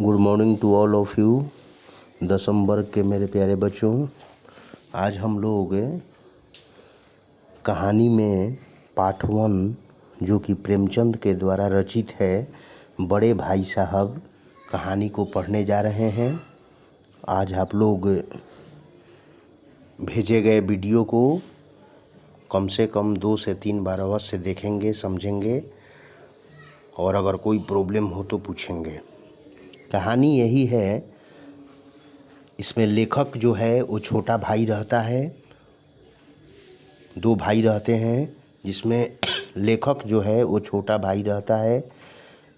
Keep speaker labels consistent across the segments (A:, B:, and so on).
A: Good morning to all of you. 10वीं वर्ग के मेरे प्यारे बच्चों, आज हम लोग कहानी में पार्ट 1 जो कि प्रेमचंद के द्वारा रचित है, बड़े भाई साहब कहानी को पढ़ने जा रहे हैं। आज आप लोग भेजे गए वीडियो को कम से कम 2 से 3 बार अवश्य देखेंगे, समझेंगे और अगर कोई प्रॉब्लम हो तो पूछेंगे। कहानी यही है, इसमें लेखक जो है वो छोटा भाई रहता है। 2 भाई रहते हैं जिसमें लेखक जो है वो छोटा भाई रहता है।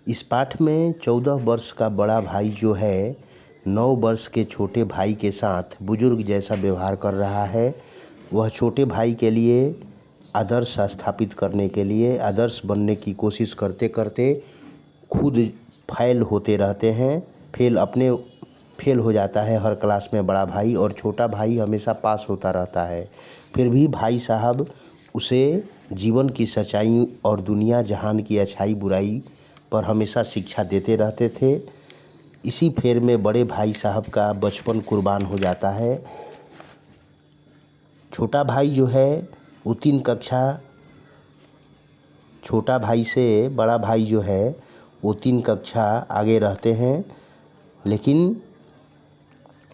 A: इस पाठ में 14 वर्ष का बड़ा भाई जो है 9 वर्ष के छोटे भाई के साथ बुजुर्ग जैसा व्यवहार कर रहा है। वह छोटे भाई के लिए आदर्श स्थापित करने के लिए आदर्श बनने की कोशिश करते करते खुद फेल होते रहते हैं। फेल हो जाता है हर क्लास में बड़ा भाई, और छोटा भाई हमेशा पास होता रहता है। फिर भी भाई साहब उसे जीवन की सच्चाई और दुनिया जहान की अच्छाई बुराई पर हमेशा शिक्षा देते रहते थे। इसी फेर में बड़े भाई साहब का बचपन कुर्बान हो जाता है। छोटा भाई जो है वो 3 कक्षा छोटा भाई से बड़ा भाई जो है वो 3 कक्षा आगे रहते हैं, लेकिन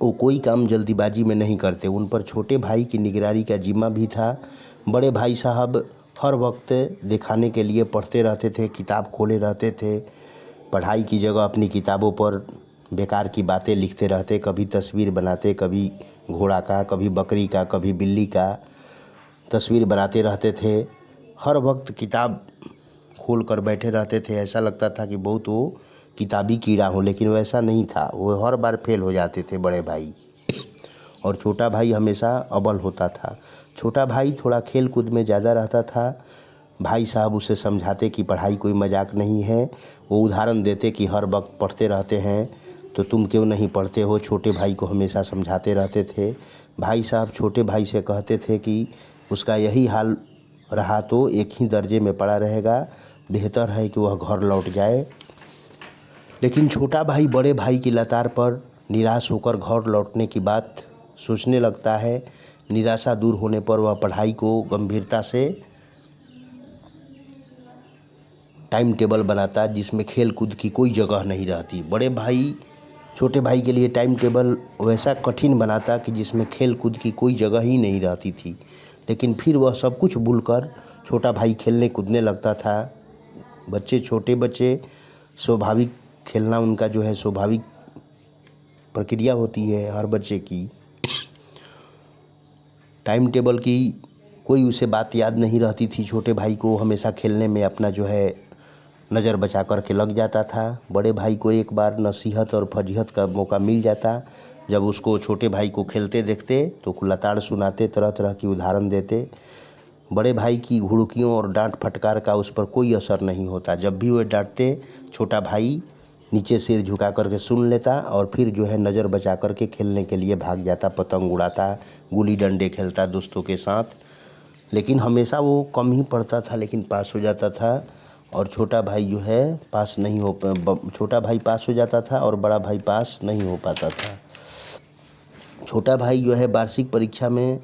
A: वो कोई काम जल्दीबाजी में नहीं करते। उन पर छोटे भाई की निगरानी का जिम्मा भी था। बड़े भाई साहब हर वक्त दिखाने के लिए पढ़ते रहते थे, किताब खोले रहते थे। पढ़ाई की जगह अपनी किताबों पर बेकार की बातें लिखते रहते। कभी तस्वीर बनाते, कभी घोड़ा का, कभी बकरी का, कभी बिल्ली का तस्वीर बनाते रहते थे। हर वक्त किताब खोल कर बैठे रहते थे। ऐसा लगता था कि बहुत वो किताबी कीड़ा हो, लेकिन वैसा नहीं था। वो हर बार फेल हो जाते थे बड़े भाई, और छोटा भाई हमेशा अव्वल होता था। छोटा भाई थोड़ा खेल कूद में ज़्यादा रहता था। भाई साहब उसे समझाते कि पढ़ाई कोई मजाक नहीं है। वो उदाहरण देते कि हर वक्त पढ़ते रहते हैं तो तुम क्यों नहीं पढ़ते हो। छोटे भाई को हमेशा समझाते रहते थे। भाई साहब छोटे भाई से कहते थे कि उसका यही हाल रहा तो एक ही दर्जे में पड़ा रहेगा, बेहतर है कि वह घर लौट जाए। लेकिन छोटा भाई बड़े भाई की लतार पर निराश होकर घर लौटने की बात सोचने लगता है। निराशा दूर होने पर वह पढ़ाई को गंभीरता से टाइम टेबल बनाता जिसमें खेल कूद की कोई जगह नहीं रहती। बड़े भाई छोटे भाई के लिए टाइम टेबल वैसा कठिन बनाता कि जिसमें खेल कूद की कोई जगह ही नहीं रहती थी। लेकिन फिर वह सब कुछ भूलकर छोटा भाई खेलने कूदने लगता था। छोटे बच्चे स्वाभाविक खेलना उनका जो है स्वाभाविक प्रक्रिया होती है हर बच्चे की। टाइम टेबल की कोई उसे बात याद नहीं रहती थी। छोटे भाई को हमेशा खेलने में अपना जो है नज़र बचा कर के लग जाता था। बड़े भाई को एक बार नसीहत और फजीहत का मौका मिल जाता। जब उसको छोटे भाई को खेलते देखते तो लताड़ सुनाते, तरह तरह की उदाहरण देते। बड़े भाई की घुड़कियों और डांट फटकार का उस पर कोई असर नहीं होता। जब भी वे डांटते, छोटा भाई नीचे सिर झुका करके सुन लेता और फिर जो है नज़र बचा करके खेलने के लिए भाग जाता, पतंग उड़ाता, गुली डंडे खेलता दोस्तों के साथ। लेकिन हमेशा वो कम ही पढ़ता था, लेकिन पास हो जाता था। और छोटा भाई जो है छोटा भाई पास हो जाता था और बड़ा भाई पास नहीं हो पाता था। छोटा भाई जो है वार्षिक परीक्षा में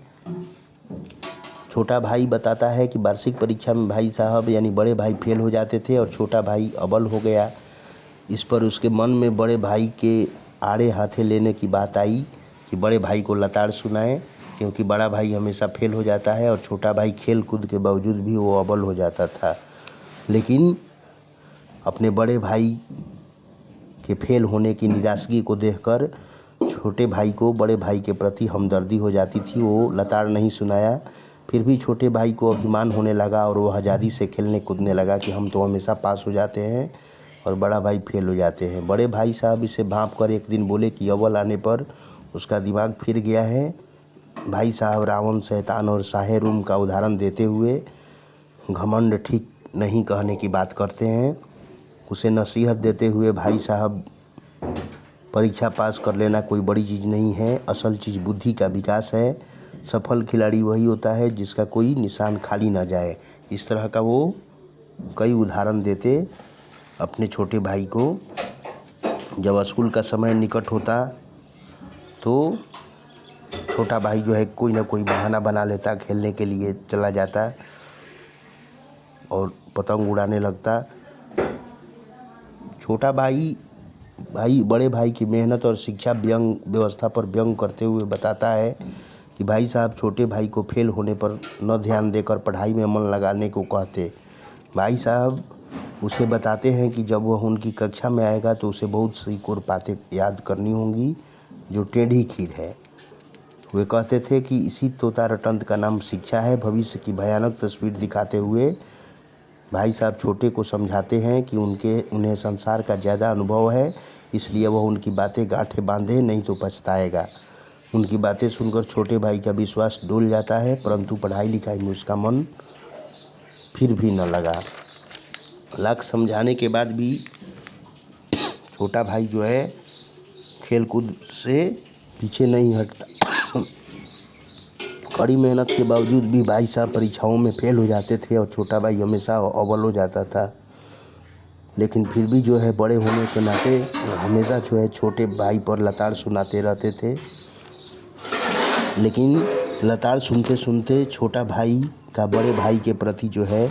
A: छोटा भाई बताता है कि वार्षिक परीक्षा में भाई साहब यानी बड़े भाई फेल हो जाते थे और छोटा भाई अव्वल हो गया। इस पर उसके मन में बड़े भाई के आड़े हाथे लेने की बात आई कि बड़े भाई को लताड़ सुनाए, क्योंकि बड़ा भाई हमेशा फेल हो जाता है और छोटा भाई खेल कूद के बावजूद भी वो अव्वल हो जाता था। लेकिन अपने बड़े भाई के फेल होने की निराशगी को देखकर छोटे भाई को बड़े भाई के प्रति हमदर्दी हो जाती थी। वो लताड़ नहीं सुनाया। फिर भी छोटे भाई को अभिमान होने लगा और वो आज़ादी से खेलने कूदने लगा कि हम तो हमेशा पास हो जाते हैं और बड़ा भाई फेल हो जाते हैं। बड़े भाई साहब इसे भांप कर एक दिन बोले कि अव्वल आने पर उसका दिमाग फिर गया है। भाई साहब रावण, शैतान और साहे रूम का उदाहरण देते हुए घमंड ठीक नहीं कहने की बात करते हैं। उसे नसीहत देते हुए भाई साहब, परीक्षा पास कर लेना कोई बड़ी चीज़ नहीं है, असल चीज़ बुद्धि का विकास है। सफल खिलाड़ी वही होता है जिसका कोई निशान खाली ना जाए। इस तरह का वो कई उदाहरण देते अपने छोटे भाई को जब स्कूल का समय निकट होता तो छोटा भाई जो है कोई ना कोई बहाना बना लेता, खेलने के लिए चला जाता और पतंग उड़ाने लगता। छोटा भाई बड़े भाई की मेहनत और शिक्षा व्यवस्था पर व्यंग करते हुए बताता है कि भाई साहब छोटे भाई को फेल होने पर न ध्यान देकर पढ़ाई में मन लगाने को कहते। भाई साहब उसे बताते हैं कि जब वह उनकी कक्षा में आएगा तो उसे बहुत सी कोर बातें याद करनी होंगी जो टेढ़ी खीर है। वे कहते थे कि इसी तोता रटंत का नाम शिक्षा है। भविष्य की भयानक तस्वीर दिखाते हुए भाई साहब छोटे को समझाते हैं कि उन्हें संसार का ज़्यादा अनुभव है, इसलिए वह उनकी बातें गांठे बांधे, नहीं तो पछताएगा। उनकी बातें सुनकर छोटे भाई का विश्वास डोल जाता है, परंतु पढ़ाई लिखाई में उसका मन फिर भी न लगा। लाख समझाने के बाद भी छोटा भाई जो है खेल कूद से पीछे नहीं हटता। कड़ी मेहनत के बावजूद भी भाई साहब परीक्षाओं में फेल हो जाते थे और छोटा भाई हमेशा अव्वल हो जाता था। लेकिन फिर भी जो है बड़े होने के नाते हमेशा जो है छोटे भाई पर लताड़ सुनाते रहते थे। लेकिन लताड़ सुनते सुनते छोटा भाई का बड़े भाई के प्रति जो है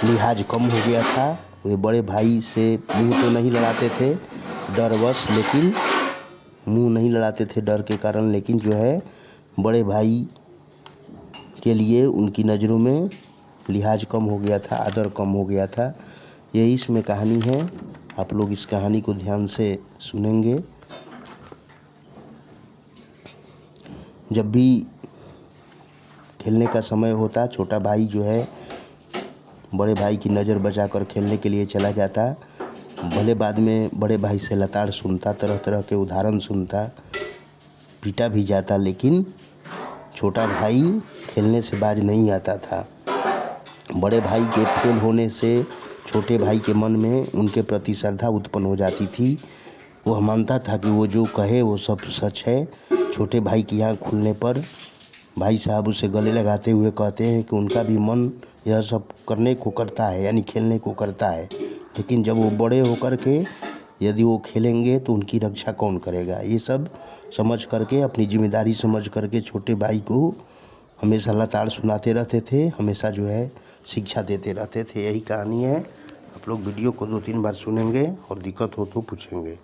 A: लिहाज कम हो गया था। वे बड़े भाई से मुंह तो नहीं लड़ाते थे डरवश, लेकिन मुंह नहीं लड़ाते थे डर के कारण, लेकिन जो है बड़े भाई के लिए उनकी नज़रों में लिहाज कम हो गया था, आदर कम हो गया था। यही इसमें कहानी है। आप लोग इस कहानी को ध्यान से सुनेंगे। जब भी खेलने का समय होता छोटा भाई जो है बड़े भाई की नज़र बचाकर खेलने के लिए चला जाता। भले बाद में बड़े भाई से लताड़ सुनता, तरह तरह के उदाहरण सुनता, पीटा भी जाता, लेकिन छोटा भाई खेलने से बाज नहीं आता था। बड़े भाई के फेल होने से छोटे भाई के मन में उनके प्रति श्रद्धा उत्पन्न हो जाती थी। वह मानता था कि वो जो कहे वो सब सच है। छोटे भाई की आँख खुलने पर भाई साहब उसे गले लगाते हुए कहते हैं कि उनका भी मन यह सब करने को करता है, यानी खेलने को करता है, लेकिन जब वो बड़े होकर के यदि वो खेलेंगे तो उनकी रक्षा कौन करेगा। ये सब समझ करके, अपनी जिम्मेदारी समझ करके छोटे भाई को हमेशा लताड़ सुनाते रहते थे, हमेशा जो है शिक्षा देते रहते थे। यही कहानी है। आप लोग वीडियो को 2-3 बार सुनेंगे और दिक्कत हो तो पूछेंगे।